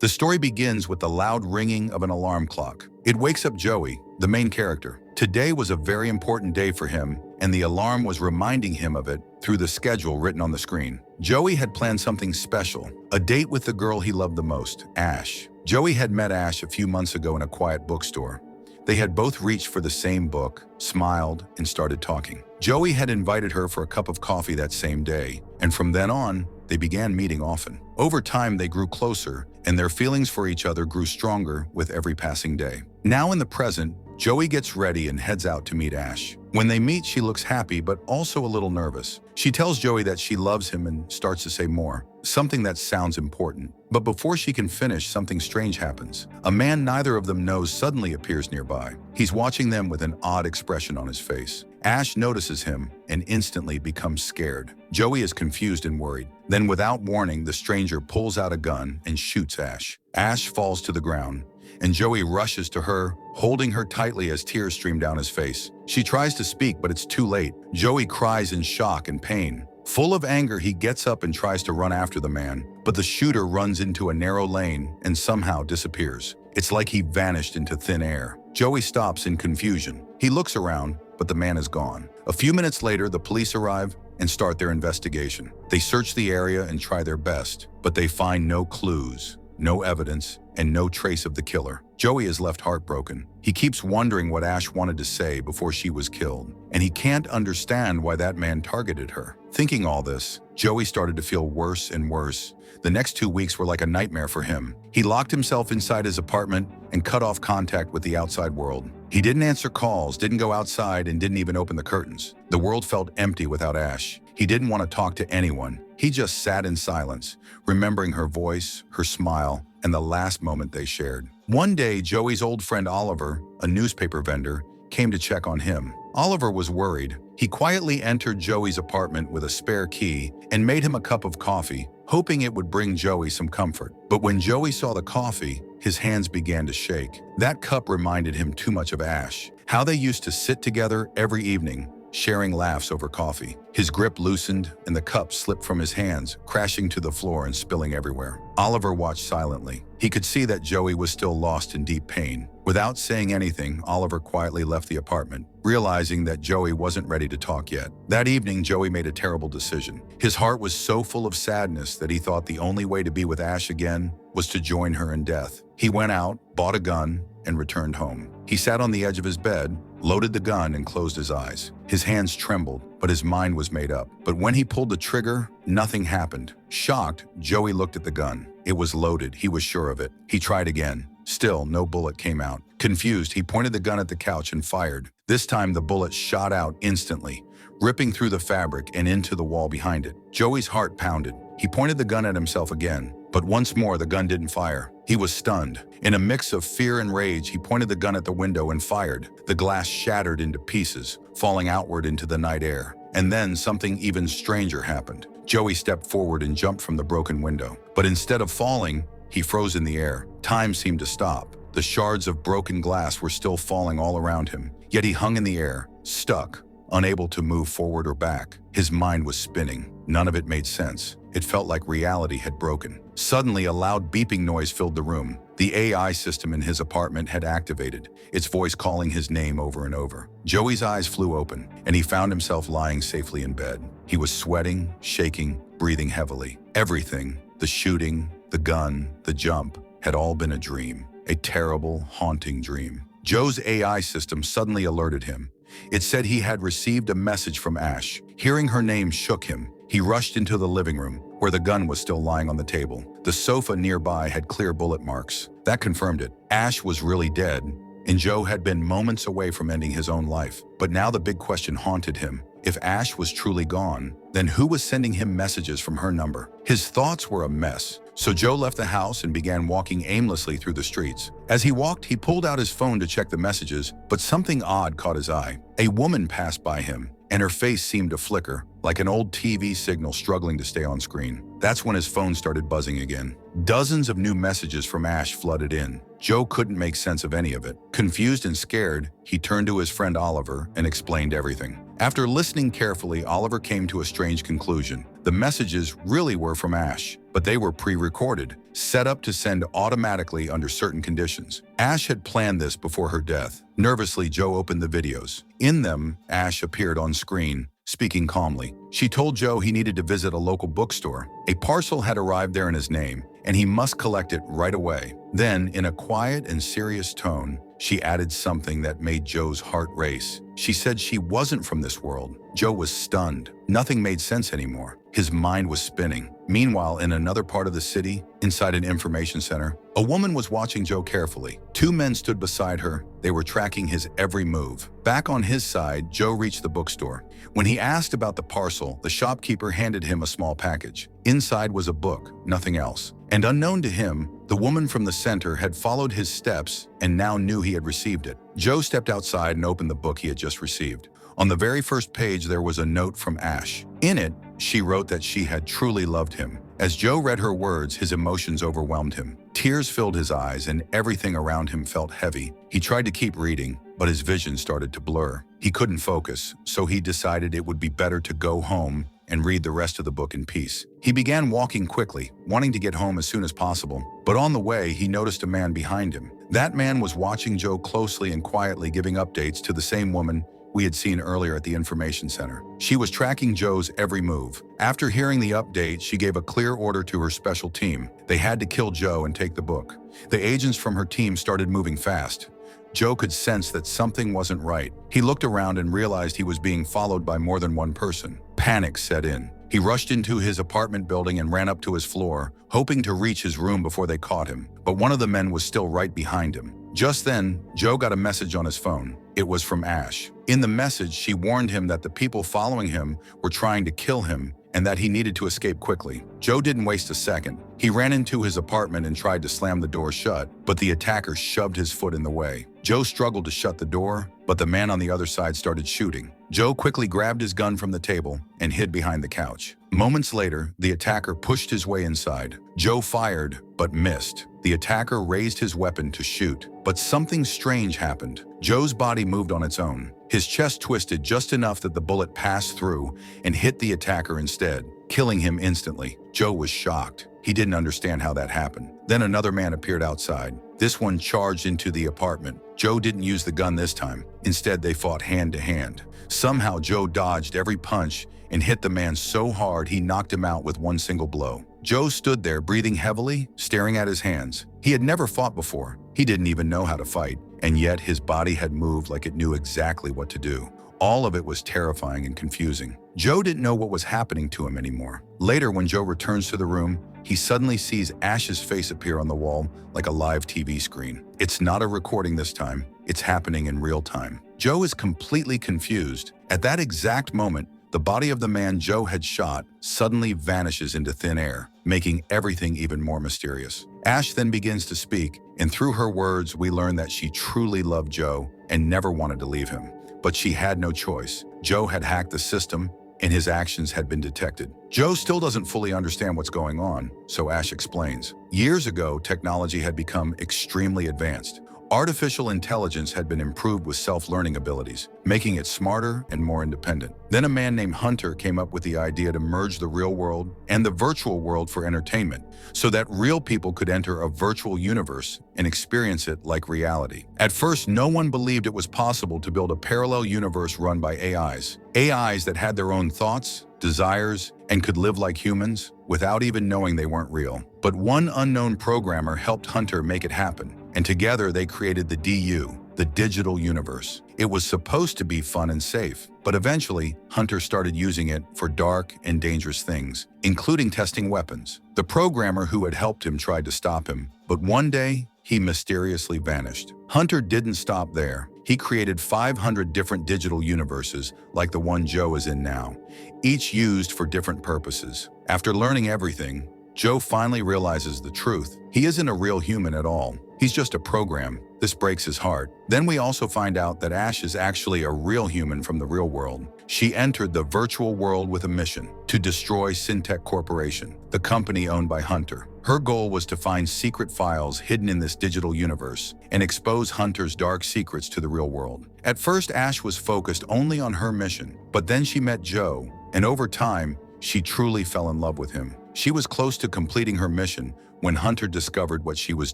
The story begins with the loud ringing of an alarm clock. It wakes up Joey, the main character. Today was a very important day for him, and the alarm was reminding him of it through the schedule written on the screen. Joey had planned something special, a date with the girl he loved the most, Ash. Joey had met Ash a few months ago in a quiet bookstore. They had both reached for the same book, smiled, and started talking. Joey had invited her for a cup of coffee that same day, and from then on, they began meeting often. Over time, they grew closer, and their feelings for each other grew stronger with every passing day. Now in the present, Joey gets ready and heads out to meet Ash. When they meet, she looks happy, but also a little nervous. She tells Joey that she loves him and starts to say more, something that sounds important. But before she can finish, something strange happens. A man neither of them knows suddenly appears nearby. He's watching them with an odd expression on his face. Ash notices him and instantly becomes scared. Joey is confused and worried. Then without warning, the stranger pulls out a gun and shoots Ash. Ash falls to the ground, and Joey rushes to her, holding her tightly as tears stream down his face. She tries to speak, but it's too late. Joey cries in shock and pain. Full of anger, he gets up and tries to run after the man, but the shooter runs into a narrow lane and somehow disappears. It's like he vanished into thin air. Joey stops in confusion. He looks around, but the man is gone. A few minutes later, the police arrive and start their investigation. They search the area and try their best, but they find no clues, no evidence, and no trace of the killer. Joey is left heartbroken. He keeps wondering what Ash wanted to say before she was killed, and he can't understand why that man targeted her. Thinking all this, Joey started to feel worse and worse. The next 2 weeks were like a nightmare for him. He locked himself inside his apartment and cut off contact with the outside world. He didn't answer calls, didn't go outside, and didn't even open the curtains. The world felt empty without Ash. He didn't want to talk to anyone. He just sat in silence, remembering her voice, her smile, and the last moment they shared. One day, Joey's old friend Oliver, a newspaper vendor, came to check on him. Oliver was worried. He quietly entered Joey's apartment with a spare key and made him a cup of coffee, hoping it would bring Joey some comfort. But when Joey saw the coffee, his hands began to shake. That cup reminded him too much of Ash, how they used to sit together every evening, sharing laughs over coffee. His grip loosened and the cup slipped from his hands, crashing to the floor and spilling everywhere. Oliver watched silently. He could see that Joey was still lost in deep pain. Without saying anything, Oliver quietly left the apartment, realizing that Joey wasn't ready to talk yet. That evening, Joey made a terrible decision. His heart was so full of sadness that he thought the only way to be with Ash again was to join her in death. He went out, bought a gun, and returned home. He sat on the edge of his bed, loaded the gun, and closed his eyes. His hands trembled, but his mind was made up. But when he pulled the trigger, nothing happened. Shocked, Joey looked at the gun. It was loaded. He was sure of it. He tried again. Still, no bullet came out. Confused, he pointed the gun at the couch and fired. This time, the bullet shot out instantly, ripping through the fabric and into the wall behind it. Joey's heart pounded. He pointed the gun at himself again, but once more, the gun didn't fire. He was stunned. In a mix of fear and rage, he pointed the gun at the window and fired. The glass shattered into pieces, falling outward into the night air. And then something even stranger happened. Joey stepped forward and jumped from the broken window. But instead of falling, he froze in the air. Time seemed to stop. The shards of broken glass were still falling all around him. Yet he hung in the air, stuck, unable to move forward or back. His mind was spinning. None of it made sense. It felt like reality had broken. Suddenly, a loud beeping noise filled the room. The AI system in his apartment had activated, its voice calling his name over and over. Joey's eyes flew open, and he found himself lying safely in bed. He was sweating, shaking, breathing heavily. Everything, the shooting, the gun, the jump, had all been a dream. A terrible, haunting dream. Joe's AI system suddenly alerted him. It said he had received a message from Ash. Hearing her name shook him. He rushed into the living room, where the gun was still lying on the table. The sofa nearby had clear bullet marks. That confirmed it. Ash was really dead, and Joe had been moments away from ending his own life. But now the big question haunted him. If Ash was truly gone, then who was sending him messages from her number? His thoughts were a mess. So Joe left the house and began walking aimlessly through the streets. As he walked, he pulled out his phone to check the messages, but something odd caught his eye. A woman passed by him, and her face seemed to flicker, like an old TV signal struggling to stay on screen. That's when his phone started buzzing again. Dozens of new messages from Ash flooded in. Joe couldn't make sense of any of it. Confused and scared, he turned to his friend Oliver and explained everything. After listening carefully, Oliver came to a strange conclusion. The messages really were from Ash, but they were pre-recorded, set up to send automatically under certain conditions. Ash had planned this before her death. Nervously, Joe opened the videos. In them, Ash appeared on screen, speaking calmly. She told Joe he needed to visit a local bookstore. A parcel had arrived there in his name, and he must collect it right away. Then, in a quiet and serious tone, she added something that made Joe's heart race. She said she wasn't from this world. Joe was stunned. Nothing made sense anymore. His mind was spinning. Meanwhile, in another part of the city, inside an information center, a woman was watching Joe carefully. Two men stood beside her. They were tracking his every move. Back on his side, Joe reached the bookstore. When he asked about the parcel, the shopkeeper handed him a small package. Inside was a book, nothing else. And unknown to him, the woman from the center had followed his steps and now knew he had received it. Joe stepped outside and opened the book he had just received. On the very first page, there was a note from Ash. In it, she wrote that she had truly loved him. As Joe read her words, his emotions overwhelmed him. Tears filled his eyes and everything around him felt heavy. He tried to keep reading, but his vision started to blur. He couldn't focus, so he decided it would be better to go home and read the rest of the book in peace. He began walking quickly, wanting to get home as soon as possible. But on the way, he noticed a man behind him. That man was watching Joe closely and quietly, giving updates to the same woman we had seen earlier at the information center. She was tracking Joe's every move. After hearing the update, she gave a clear order to her special team. They had to kill Joe and take the book. The agents from her team started moving fast. Joe could sense that something wasn't right. He looked around and realized he was being followed by more than one person. Panic set in. He rushed into his apartment building and ran up to his floor, hoping to reach his room before they caught him. But one of the men was still right behind him. Just then, Joe got a message on his phone. It was from Ash. In the message, she warned him that the people following him were trying to kill him and that he needed to escape quickly. Joe didn't waste a second. He ran into his apartment and tried to slam the door shut, but the attacker shoved his foot in the way. Joe struggled to shut the door, but the man on the other side started shooting. Joe quickly grabbed his gun from the table and hid behind the couch. Moments later, the attacker pushed his way inside. Joe fired, but missed. The attacker raised his weapon to shoot, but something strange happened. Joe's body moved on its own. His chest twisted just enough that the bullet passed through and hit the attacker instead, killing him instantly. Joe was shocked. He didn't understand how that happened. Then another man appeared outside. This one charged into the apartment. Joe didn't use the gun this time. Instead, they fought hand to hand. Somehow, Joe dodged every punch and hit the man so hard he knocked him out with one single blow. Joe stood there breathing heavily, staring at his hands. He had never fought before. He didn't even know how to fight, and yet his body had moved like it knew exactly what to do. All of it was terrifying and confusing. Joe didn't know what was happening to him anymore. Later, when Joe returns to the room, he suddenly sees Ash's face appear on the wall like a live TV screen. It's not a recording this time. It's happening in real time. Joe is completely confused. At that exact moment, the body of the man Joe had shot suddenly vanishes into thin air, making everything even more mysterious. Ash then begins to speak, and through her words, we learn that she truly loved Joe and never wanted to leave him. But she had no choice. Joe had hacked the system, and his actions had been detected. Joe still doesn't fully understand what's going on, so Ash explains. Years ago, technology had become extremely advanced. Artificial intelligence had been improved with self-learning abilities, making it smarter and more independent. Then a man named Hunter came up with the idea to merge the real world and the virtual world for entertainment, so that real people could enter a virtual universe and experience it like reality. At first, no one believed it was possible to build a parallel universe run by AIs. AIs that had their own thoughts, desires, and could live like humans without even knowing they weren't real. But one unknown programmer helped Hunter make it happen, and together they created the DU, the digital universe. It was supposed to be fun and safe, but eventually Hunter started using it for dark and dangerous things, including testing weapons. The programmer who had helped him tried to stop him, but one day he mysteriously vanished. Hunter didn't stop there. He created 500 different digital universes like the one Joe is in now, each used for different purposes. After learning everything, Joe finally realizes the truth. He isn't a real human at all. He's just a program. This breaks his heart. Then we also find out that Ash is actually a real human from the real world. She entered the virtual world with a mission to destroy Syntech Corporation, the company owned by Hunter. Her goal was to find secret files hidden in this digital universe and expose Hunter's dark secrets to the real world. At first, Ash was focused only on her mission, but then she met Joe, and over time, she truly fell in love with him. She was close to completing her mission when Hunter discovered what she was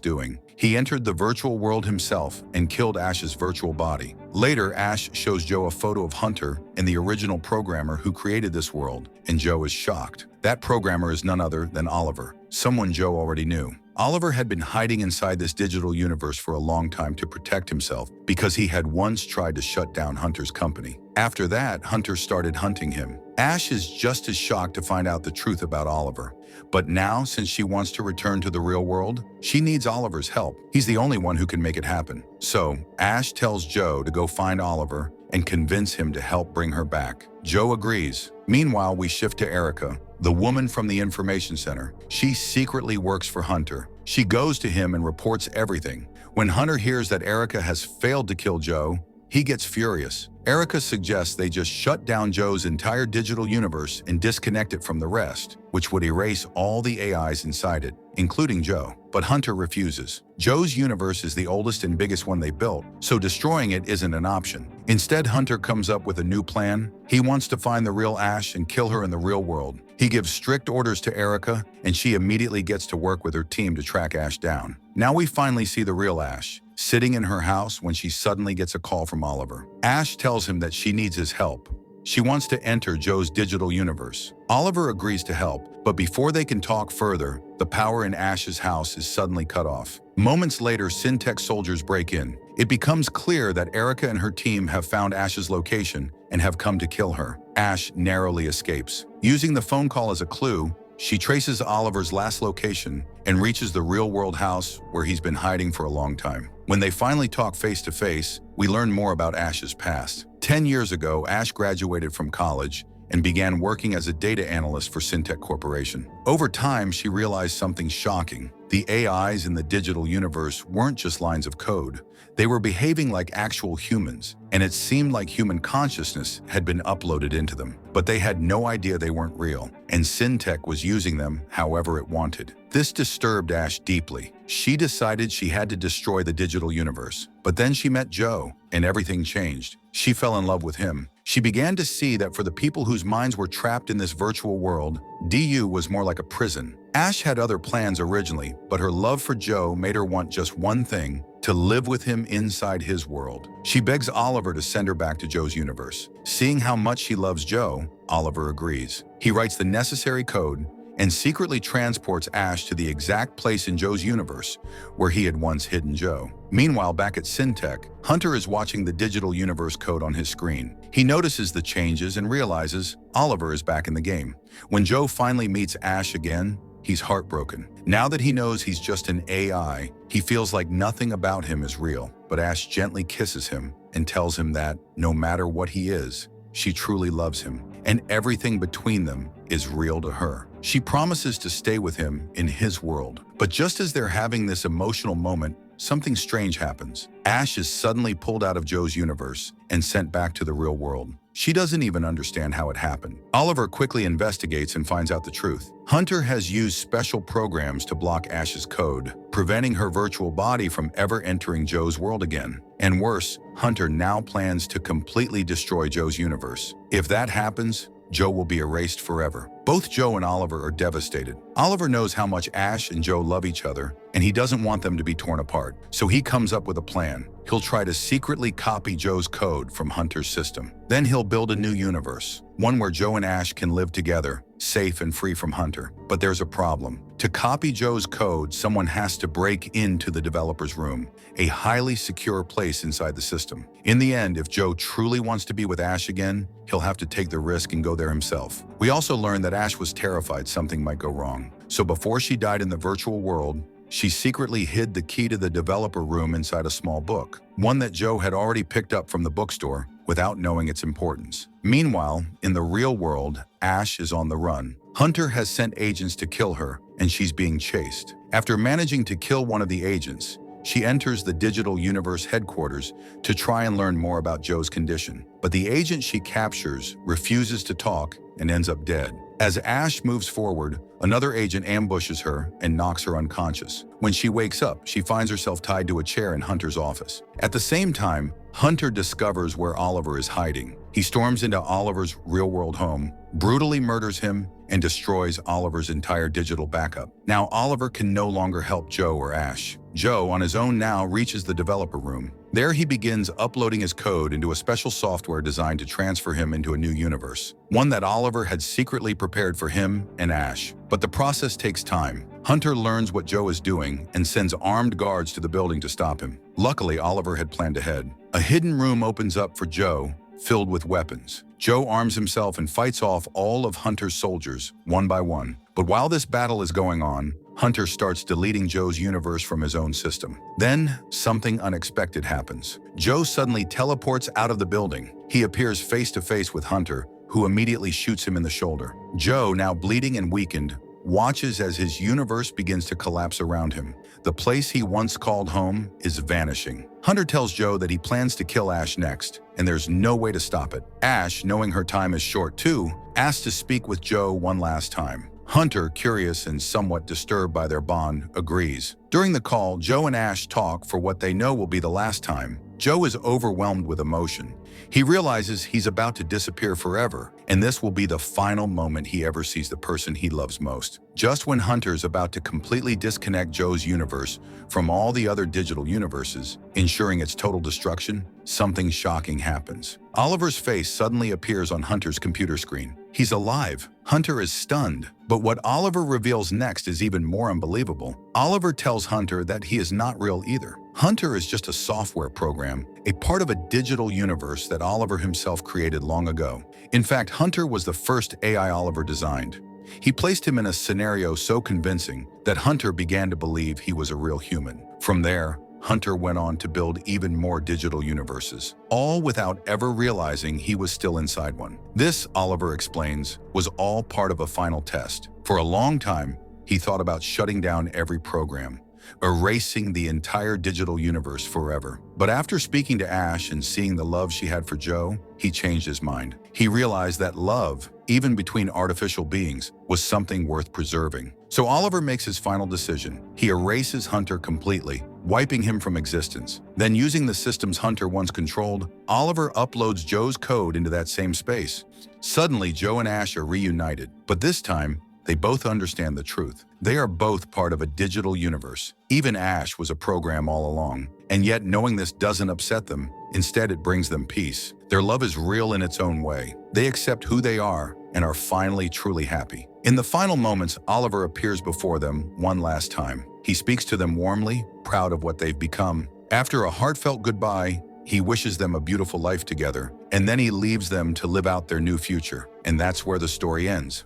doing. He entered the virtual world himself and killed Ash's virtual body. Later, Ash shows Joe a photo of Hunter and the original programmer who created this world, and Joe is shocked. That programmer is none other than Oliver, someone Joe already knew. Oliver had been hiding inside this digital universe for a long time to protect himself because he had once tried to shut down Hunter's company. After that, Hunter started hunting him. Ash is just as shocked to find out the truth about Oliver. But now, since she wants to return to the real world, she needs Oliver's help. He's the only one who can make it happen. So, Ash tells Joe to go find Oliver and convince him to help bring her back. Joe agrees. Meanwhile, we shift to Erica, the woman from the information center. She secretly works for Hunter. She goes to him and reports everything. When Hunter hears that Erica has failed to kill Joe, he gets furious. Erica suggests they just shut down Joe's entire digital universe and disconnect it from the rest, which would erase all the AIs inside it, including Joe. But Hunter refuses. Joe's universe is the oldest and biggest one they built, so destroying it isn't an option. Instead, Hunter comes up with a new plan. He wants to find the real Ash and kill her in the real world. He gives strict orders to Erica, and she immediately gets to work with her team to track Ash down. Now we finally see the real Ash, sitting in her house when she suddenly gets a call from Oliver. Ash tells him that she needs his help. She wants to enter Joe's digital universe. Oliver agrees to help, but before they can talk further, the power in Ash's house is suddenly cut off. Moments later, Syntech soldiers break in. It becomes clear that Erica and her team have found Ash's location and have come to kill her. Ash narrowly escapes. Using the phone call as a clue, she traces Oliver's last location and reaches the real-world house where he's been hiding for a long time. When they finally talk face-to-face, we learn more about Ash's past. 10 years ago, Ash graduated from college and began working as a data analyst for Syntech Corporation. Over time, she realized something shocking. The AIs in the digital universe weren't just lines of code. They were behaving like actual humans, and it seemed like human consciousness had been uploaded into them. But they had no idea they weren't real, and Syntech was using them however it wanted. This disturbed Ash deeply. She decided she had to destroy the digital universe. But then she met Joe, and everything changed. She fell in love with him. She began to see that for the people whose minds were trapped in this virtual world, DU was more like a prison. Ash had other plans originally, but her love for Joe made her want just one thing: to live with him inside his world. She begs Oliver to send her back to Joe's universe. Seeing how much she loves Joe, Oliver agrees. He writes the necessary code and secretly transports Ash to the exact place in Joe's universe where he had once hidden Joe. Meanwhile, back at Syntech, Hunter is watching the digital universe code on his screen. He notices the changes and realizes Oliver is back in the game. When Joe finally meets Ash again, he's heartbroken. Now that he knows he's just an AI, he feels like nothing about him is real. But Ash gently kisses him and tells him that no matter what he is, she truly loves him, and everything between them is real to her. She promises to stay with him in his world. But just as they're having this emotional moment, something strange happens. Ash is suddenly pulled out of Joe's universe and sent back to the real world. She doesn't even understand how it happened. Oliver quickly investigates and finds out the truth. Hunter has used special programs to block Ash's code, preventing her virtual body from ever entering Joe's world again. And worse, Hunter now plans to completely destroy Joe's universe. If that happens, Joe will be erased forever. Both Joe and Oliver are devastated. Oliver knows how much Ash and Joe love each other, and he doesn't want them to be torn apart. So he comes up with a plan. He'll try to secretly copy Joe's code from Hunter's system. Then he'll build a new universe, one where Joe and Ash can live together, safe and free from Hunter. But there's a problem. To copy Joe's code, someone has to break into the developer's room, a highly secure place inside the system. In the end, if Joe truly wants to be with Ash again, he'll have to take the risk and go there himself. We also learned that Ash was terrified something might go wrong. So before she died in the virtual world, she secretly hid the key to the developer room inside a small book, one that Joe had already picked up from the bookstore without knowing its importance. Meanwhile, in the real world, Ash is on the run. Hunter has sent agents to kill her, and she's being chased. After managing to kill one of the agents, she enters the digital universe headquarters to try and learn more about Joe's condition. But the agent she captures refuses to talk and ends up dead. As Ash moves forward, another agent ambushes her and knocks her unconscious. When she wakes up, she finds herself tied to a chair in Hunter's office. At the same time, Hunter discovers where Oliver is hiding. He storms into Oliver's real-world home, brutally murders him, and destroys Oliver's entire digital backup. Now Oliver can no longer help Joe or Ash. Joe, on his own now, reaches the developer room. There he begins uploading his code into a special software designed to transfer him into a new universe, one that Oliver had secretly prepared for him and Ash. But the process takes time. Hunter learns what Joe is doing and sends armed guards to the building to stop him. Luckily, Oliver had planned ahead. A hidden room opens up for Joe, filled with weapons. Joe arms himself and fights off all of Hunter's soldiers, one by one. But while this battle is going on, Hunter starts deleting Joe's universe from his own system. Then, something unexpected happens. Joe suddenly teleports out of the building. He appears face to face with Hunter, who immediately shoots him in the shoulder. Joe, now bleeding and weakened, watches as his universe begins to collapse around him. The place he once called home is vanishing. Hunter tells Joe that he plans to kill Ash next, and there's no way to stop it. Ash, knowing her time is short too, asks to speak with Joe one last time. Hunter, curious and somewhat disturbed by their bond, agrees. During the call, Joe and Ash talk for what they know will be the last time. Joe is overwhelmed with emotion. He realizes he's about to disappear forever, and this will be the final moment he ever sees the person he loves most. Just when Hunter's about to completely disconnect Joe's universe from all the other digital universes, ensuring its total destruction, something shocking happens. Oliver's face suddenly appears on Hunter's computer screen. He's alive. Hunter is stunned. But what Oliver reveals next is even more unbelievable. Oliver tells Hunter that he is not real either. Hunter is just a software program, a part of a digital universe that Oliver himself created long ago. In fact, Hunter was the first AI Oliver designed. He placed him in a scenario so convincing that Hunter began to believe he was a real human. From there, Hunter went on to build even more digital universes, all without ever realizing he was still inside one. This, Oliver explains, was all part of a final test. For a long time, he thought about shutting down every program, erasing the entire digital universe forever. But after speaking to Ash and seeing the love she had for Joe, he changed his mind. He realized that love, even between artificial beings, was something worth preserving. So Oliver makes his final decision. He erases Hunter completely, wiping him from existence. Then, using the systems Hunter once controlled, Oliver uploads Joe's code into that same space. Suddenly, Joe and Ash are reunited, but this time, they both understand the truth. They are both part of a digital universe. Even Ash was a program all along, and yet knowing this doesn't upset them. Instead, it brings them peace. Their love is real in its own way. They accept who they are and are finally truly happy. In the final moments, Oliver appears before them one last time. He speaks to them warmly, proud of what they've become. After a heartfelt goodbye, he wishes them a beautiful life together, and then he leaves them to live out their new future. And that's where the story ends.